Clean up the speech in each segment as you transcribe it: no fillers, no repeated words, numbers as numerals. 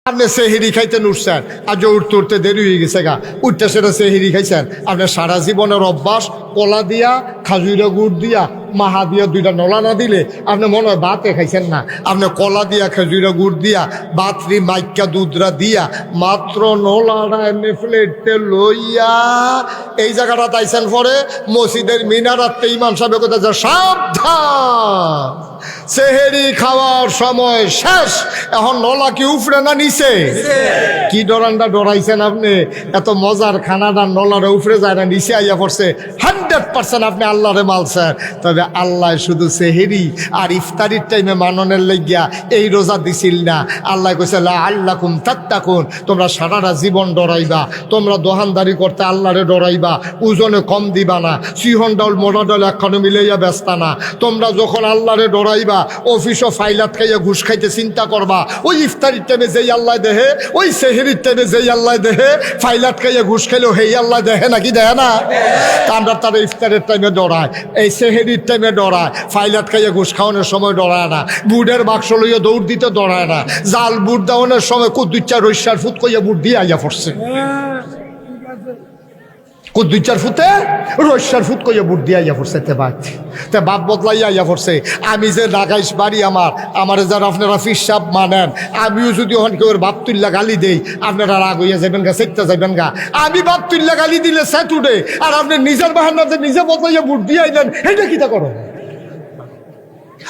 আপনি সেহেরি খাইতেন উঠছেন, আজ উঠতে উঠতে দেরি হয়ে গেছে গা, উঠতে সেটা সেহেরি খাইছেন। আপনার সারা জীবনের অভ্যাস কলা দিয়া, খাজুরা গুড় দিয়া, মাহা দিয়া দুইটা নলা না দিলে আপনি মনে হয় ভাতে খাইছেন না। আপনি কলা দিয়া, খেজুরা গুড় দিয়া, বাতরি মাইকা দুধরা দিয়া, মাত্র নলাটা এমনি প্লেটে লইয়া এই জায়গাটা তাইছেন পরে মসজিদের মিনারাতে ইমাম সাহেব কথা সাবধান, সেহেরি খাওয়ার সময় শেষ। এখন নলা কি উফরে না নিচে? কি ডরানটা ডরাইছেন আপনি? এত মজার খানাটা নলারে উফরে যায় না, নিচে আইয়া পড়ছে। 100% আপনি আল্লাহরে মালছেন। তবে আল্লাহ শুধু সেহেরি আর ইফতারির টাইমে মাননের লেগিয়া এই রোজা দিছিল না। আল্লাহ কইছে লাআল্লাকুম তাত্তাকুন, তোমরা সারাটা জীবন ডরাইবা, তোমরা দোহানদারি করতে আল্লাহরে ডরাইবা, ওজনে কম দিবা না, সিহন ডাউল মোটা ডাউল একখানে মিলাইয়া ব্যস্তা না। তোমরা যখন আল্লাহরে ডরাইবা, অফিসও ফাইলাত খাইয়া ঘুষ খাইতে চিন্তা করবা, ওই ইফতারির টাইমে যেই আল্লাহ দেহে, ওই সেহেরির টাইমে যেই আল্লাহ দেহে, ফাইলাত খাইয়া ঘুষ খাইলেও হেই আল্লাহ দেহে নাকি দেহে না? আমরা তারা ইফতারের টাইমে ডরায়, এই সেহেরির টাইমে ডরায়, ফাইলাত খাইয়া ঘুষ খাওয়ানোর সময় ডরায় না, বুটের বাক্স লইয়া দৌড় দিতে ডরায় না, জাল বুট দেওয়ানোর সময় কুদ্দুচ্চা রৈশার ফুট কইয়া বুট দিয়ে আইয়া পড়ছে। কুদ্দুচ্চার ফুটে রৈশার ফুট কইয়া বুট দিয়ে আইয়া পড়ছে। তে বাপ বদলাইয়া আইয়া পড়ছে। আমি যে লাগাইস বাড়ি আমার যারা আপনারা ফিসাব মানেন, আমিও যদি ওখান কেউ বাপ তুল্লা গালি দেই, আপনারা রাগ হইয়া যাবেন গা, চেকতে যাবেন গা। আমি বাপ তুল্লা গালি দিলে সেট উঠে, আর আপনি নিজের বাহান্নাতে নিজে বদলাইয়া বুট দিয়ে আইলেন, এইটা কিটা করো?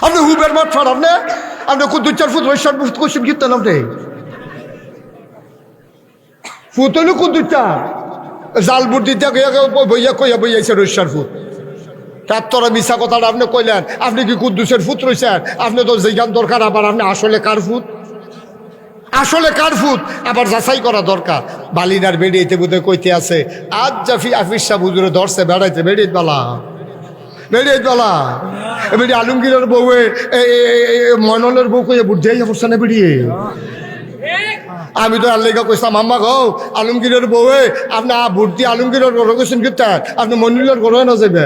আপনি হুবের মাঠ ফার, আপনি কুদ্দুচ্চার ফুট রৈশার ফুট কইছেন কীর্তন, আপনি ফুট হইল কুদ্দুচ্চা জাল বুট দিতে বইয়া কইয়া বইয়াছে রৈশার ফুট। তার তোরা মিশা কথাটা আপনি কইলেন, আপনি কি কুদ্দুসের ফুট রয়েছেন? আপনি তো যেখান দরকার, আবার আপনি আসলে কার ফুট, আসলে কার ফুট আবার যাচাই করা দরকার। বালিনার বেড়িয়েতে বোধহয় কইতে আছে, আজ জাফি আফিস সাহ হুজুরে ধরছে বেড়াইতে, বেড়িয়ে বালা বেড়িয়ে বালা বেড়ি আলমগীরের বউয়ে ময়নলের বউ কইয়া বুট দিয়ে পড়ছে না বেরিয়ে। আমি তো আল্লাহ কইসাম আম্মা গো, আলমগীরের বউয়ে আপনি ভোট দিয়ে আলমগীরের ঘরে গেছেন কিন্তু আপনি মনুল্লার ঘরে না যাবে।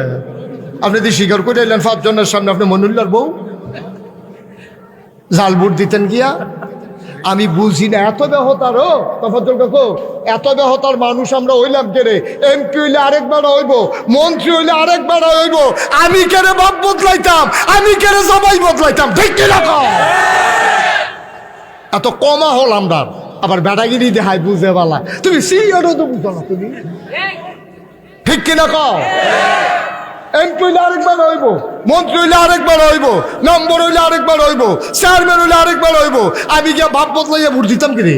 আপনি যদি স্বীকার করে এলেন 5 জনের সামনে আপনি মনুল্লার বউ জাল ভোট দিতেন গিয়া। আমি বুঝি না এত ব্যহতারও তফাজ্জল কাকু, এত ব্যহতার মানুষ আমরা হইলাম কেড়ে। এমপি হইলে আরেকবার হইব, মন্ত্রী হইলে আরেকবার হইব। আমি কেড়ে বাপ বদলাইতাম, আমি কেড়ে সবাই বদলাইতাম, ঠিক কিনা? এত কমা হল আমরা, আবার বেড়াগিরি দেখাই বুঝে বালা। তুমি সিইও তো বুঝো না, তুমি ঠিক কিনা কও? এমপি হইলে আরেকবার হইব, মন্ত্রী হইলে আরেকবার হইব, নম্বর হইলে আরেকবার হইব, চেয়ারম্যান হইলে আরেকবার হইব। আমি গিয়া ভাব বদলাইয়া ভোট দিতাম কিরে?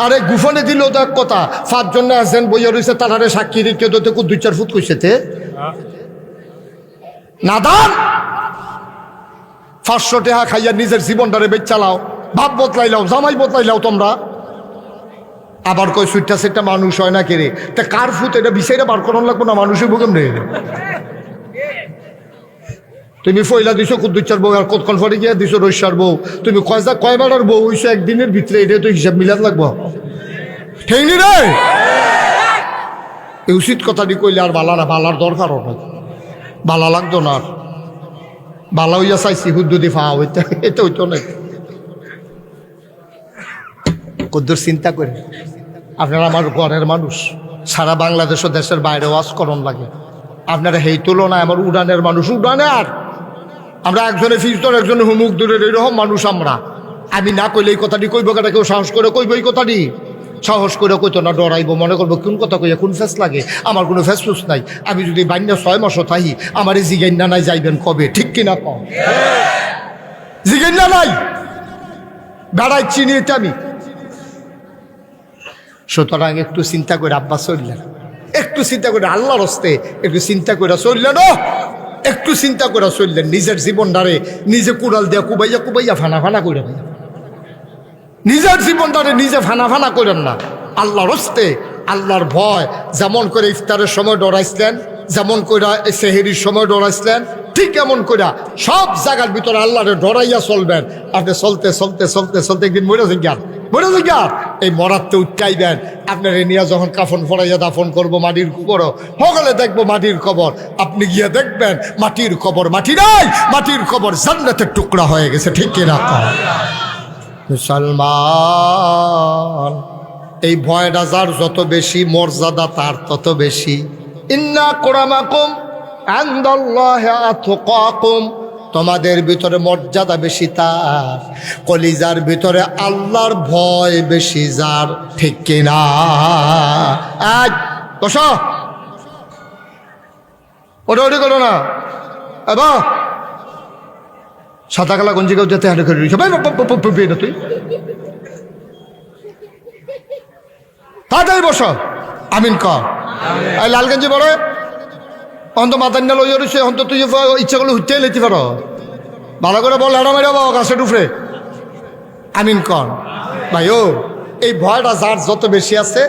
আরে গুফনে দিল তো এক কথা, 5 জন আছেন বইয়া রয়েছে, তারারে সাক্ষী রেখে তো 2-4 ফুট কইছে তে নাদান। 500 টাকা খাইয়া নিজের জীবনটারে বেচ চালাও, ভাব বদলাইলাও, জামাই বদলাইলাও তোমরা। আবার কই সুইটটা সেটটা মানুষ হয় না কেরে? তা কার ফুট এটা বিষয়টা বার করানো লাগবো না? মানুষের বুকেম নেই। তুমি ফয়লা দিছো কুদ্দুচ্চার বউ, আর কতক্ষণ পরে গিয়া দিছো রৈশার বউ। তুমি কয়বারের বউ হইছো একদিনের ভিতরে, এটা তো হিসাব মিলাত লাগবো, ঠিক নি রে? এই উচিত কথাটি কইলে আর বালা না, বালার দরকারও না, বালা লাগতো না। আর বালা হইয়া চাইছি হুদ্দুদি ফা হইতে, এটা হইতো না। কদ্দুর চিন্তা করে আপনারা আমার ঘরের মানুষ, সারা বাংলাদেশ ও দেশের বাইরে ওয়াজ করণ লাগে। আপনারা সেই তুলনায় আমার উড়ানের মানুষ, উড়ানে আর আমরা একজনে ফিজতর একজনে হুমুক দূরের, এইরকম মানুষ আমরা। আমি না কইলে এই কথাটি কইব কেটা? কেউ সাহস করে কইব এই কথাটি? সাহস করে কইতো না, ডরাইব, মনে করবো কোন কথা কইয়া কোন ফেস লাগে। আমার কোনো ফেস ফুস নাই। আমি যদি বান্যা 6 মাসও থাকি, আমার এই জিগাইন্না নাই যাইবেন কবে, ঠিক কিনা কম? জিগাইন্না নাই, বেড়াই চিনি এটা আমি। সুতরাং একটু চিন্তা করে আব্বা চললেন, একটু চিন্তা করে আল্লাহর হস্তে একটু চিন্তা করে চললেন, একটু চিন্তা করে চললেন। নিজের জীবনটারে নিজে কুড়াল দিয়া কুবাইয়া কুবাইয়া ফানা ফানা করে, নিজের জীবনটারে নিজে ফানা ফানা করেন না। আল্লাহর হস্তে, আল্লাহর ভয়, যেমন করে ইফতারের সময় ডরাইছিলেন, যেমন করে সেহেরির সময় ডরাইছিলেন, ঠিক এমন করে সব জায়গার ভিতরে আল্লাহরে ডরাইয়া চলবেন। আপনি চলতে চলতে চলতে চলতে একদিন মরে যান, মরে যান। এই মরাতে উঠকাইবেন। আপনার নিয়ে যখন কাফন ফড়াইয়া দাফন করবো মাটির কবরও, সকালে দেখবো মাটির কবর, আপনি গিয়ে দেখবেন মাটির কবর মাটি নাই, মাটির কবর জান্নাতের টুকরা হয়ে গেছে, ঠিক কিনা? মুসলমান, এই ভয়টা যার যত বেশি মর্যাদা তার তত বেশি। ইন্না আকরামাকুম ইনদাল্লাহি আতকাকুম, তোমাদের ভিতরে মর্যাদা বেশি তার, কলিজার ভিতরে আল্লাহর ভয় বেশি যার। ঠিক কিনা? আজ বসো, ওটা করো না। এবার সাদা কালা গঞ্জি কেউ যেতে হাঁটে করে না, তুই তাড়াতাড়ি বসো। আমিন ক। লাল গঞ্জি পরে অন্ত মাতান না লইয়া রয়েছে, অন্ত তুই ইচ্ছা করলে হুটতে লেতে পারো। ভালো করে বল, হেঁড়া মেরা বাবা গাছে ডুফরে। আমিন কন ভাই। ও এই ভয়টা যার যত বেশি আছে,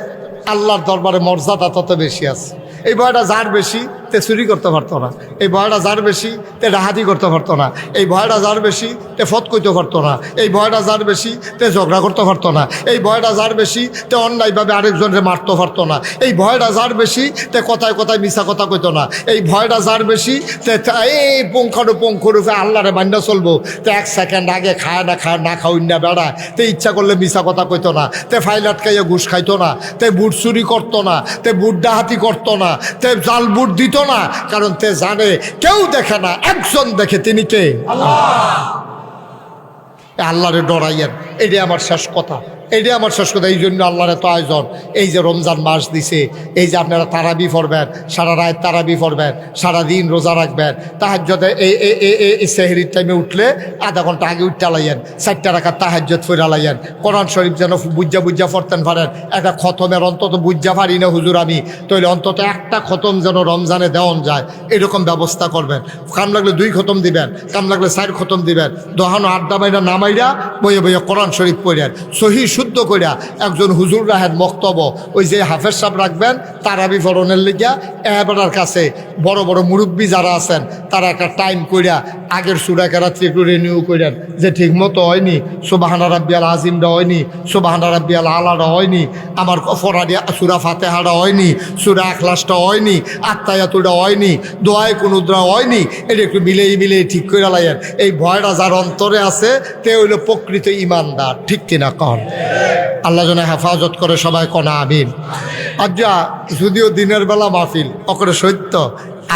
আল্লাহর দরবারে মর্যাদা তত বেশি আছে। এই ভয়টা যার বেশি, তে চুরি করতে পারতো না। এই ভয়টা যার বেশি, তে ডাহাতি করতে পারতো না। এই ভয়টা যার বেশি, তে ফত করতে পারতো না। এই ভয়টা যার বেশি, তে ঝগড়া করতে পারতো না। এই ভয়টা যার বেশি, তে অন্যায়ভাবে আরেকজনের মারতে পারতো না। এই ভয়টা যার বেশি, তে কথায় কথায় মিছা কথা কইতো না। এই ভয়টা যার বেশি, তে এই পুঙ্খানুপুঙ্খরূপে আল্লাহরে মান্য চলবো। তে এক সেকেন্ড আগে খায় না খাওয়াই না বেড়ায়। তে ইচ্ছা করলে মিছা কথা কইতো না। তে ফাইল আটকাইয়া ঘুষ খাইতো না। তে বুট চুরি করতো না। তে বুট ডাহাতি করতো না। তে জাল বুট দিত না। কারণ তে জানে কেউ দেখে না, একজন দেখে, তিনি কে? আল্লাহ। আল্লাহরে ডরাইয়েন, এটাই আমার শেষ কথা। এইটাই আমার শেষ কথা। এই জন্য আল্লাহর এত আয়োজন। এই যে রমজান মাস দিছে, এই যে আপনারা তারাবি পড়বেন, সারা রাত তারাবি পড়বেন, সারাদিন রোজা রাখবেন, তাহাজ্জুদে এই সেহরির টাইমে উঠলে আধা ঘন্টা আগে উঠতে লাইয়েন, 4টা রাকাত তাহাজ্জুদ পড়া লাইয়েন। কোরআন শরীফ যেন বুঝা পড়তেন পারেন। একটা খতমের অন্তত বুঝা পারি না হুজুর আমি, তাহলে অন্তত একটা খতম যেন রমজানে দেওয়ান যায়, এরকম ব্যবস্থা করবেন। কাম লাগলে 2 খতম দিবেন, কাম লাগলে 4 খতম দিবেন। দহানো আড্ডা মাইরা নামাইরা বইয়ে বইয়ে কোরআন শরীফ পড়েন, সহি শুদ্ধ কইরা। একজন হুজুর রাহেন বক্তব্য, ওই যে হাফেজ সাহেব রাখবেন তারাবি ফরনের লিগা, এবারের কাছে বড় বড় মুরব্বী যারা আছেন তারা একটা টাইম কইরা আগের সূরা কেরাতটি একটু রিনিউ করেন, যে ঠিক মতো হয়নি, সুবহানা রাব্বিয়াল আজিমটা হয়নি, সুবহানা রাব্বিয়াল আলাটা হয়নি, আমার ফরাদি সূরা ফাতিহাটা হয়নি, সূরা ইখলাসটা হয়নি, আত্তায়াতুটা হয়নি, দোয়ায়ে কুনুতটা হয়নি, এটা একটু মিলেই ঠিক করে লাইয়েন। এই ভয়টা যার অন্তরে আছে, তে হইল প্রকৃত ইমানদার। ঠিক কিনা কন? আল্লাহ যেন হেফাজত করে, সবাই কনা আমিন। আচ্ছা, যদিও দিনের বেলা মাহফিল অকরে সত্য,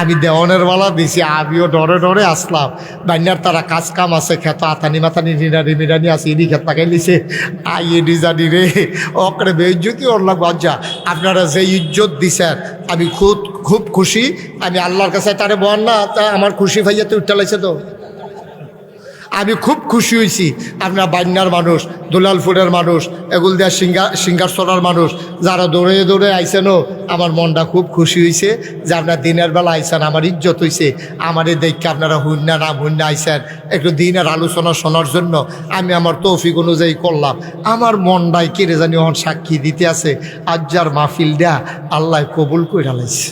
আমি দেওয়ানের বেলা দিছি, আমিও ডরে আসলাম। বাইনার তারা কাজ কাম আছে, খেত আতানি মাতানি নিরানি মিরানি আছে, ইনি খেত তাকাই লিছে আইয়ে ডিজানি রে, অকরে বেইজ্জতি ওর লাগবো। আচ্ছা, আপনারা যে ইজ্জত দিছেন আমি খুব খুশি। আমি আল্লাহর কাছে তারে বল না, তা আমার খুশি ভাইয়াতে উঠতে লাগছে তো। আমি খুব খুশি হয়েছি। আপনার বান্যার মানুষ, দুলালপুরের মানুষ, এগুল দেওয়ার সিঙ্গারসরার মানুষ, যারা দৌড়ে আইসেনও, আমার মনটা খুব খুশি হয়েছে যে আপনার দিনের বেলা আইসেন, আমার ইজ্জত হয়েছে। আমার এই দেখে আপনারা হুন্না আইসেন একটু দিনের আলোচনা শোনার জন্য। আমি আমার তৌফিক অনুযায়ী করলাম। আমার মনটাই কেড়ে জানি ওর সাক্ষী দিতে আছে, আজ যার মাহফিল দেয়া আল্লাহ কবুল করে লাইছে।